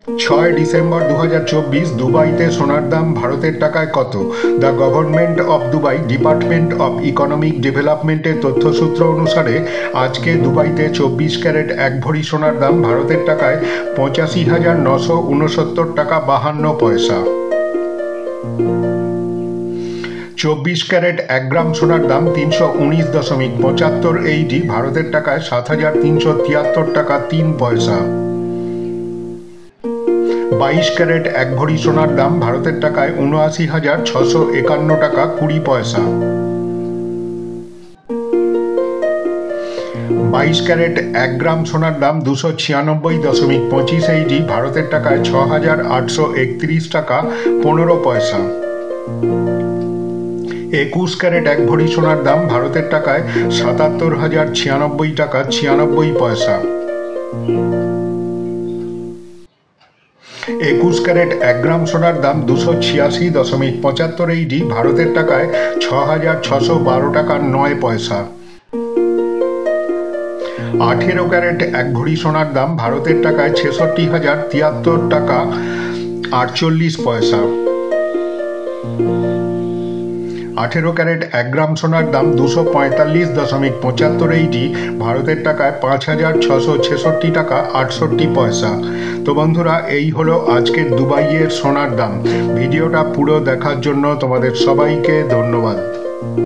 6 December 2024 দুবাইতে সোনার দাম ভারতের টাকায় কত? The government of Dubai department of economic ডেভেলপমেন্টের তথ্যসূত্র অনুসারে আজকে দুবাইতে 24 ক্যারেট 1 ভরি সোনার দাম ভারতের টাকায় 85,969 টাকা 52 পয়সা। 24 ক্যারেট 1 গ্রাম সোনার দাম 319.75 এইটি ভারতের টাকায় 7,373 টাকা 3 পয়সা। 22 ক্যারেট 1 ভরি সোনার দাম ভারতের টাকায় 79,651 টাকা 20 পয়সা। 22 ক্যারেট 1 গ্রাম সোনার দাম 296.25 এইটি ভারতের টাকায় 6,831 টাকা 15 পয়সা। 21 ক্যারেট 1 ভরি সোনার দাম ভারতের টাকায় 77,096 টাকা 96 পয়সা। 21 ক্যারেট 1 গ্রাম সোনার দাম 286.75 এইটি ভারতের টাকায় 6,612 টাকা 9 পয়সা। 18 ক্যারেট 1 ভরি সোনার দাম ভারতের টাকায় 66,073 টাকা 48 পয়সা। 18 ক্যারেট 1 গ্রাম সোনার দাম 245.75 এইটি ভারতের টাকায় 5,666 টাকা 68 পয়সা। তো বন্ধুরা, এই হলো আজকের দুবাইয়ের সোনার দাম। ভিডিওটা পুরো দেখার জন্য তোমাদের সবাইকে ধন্যবাদ।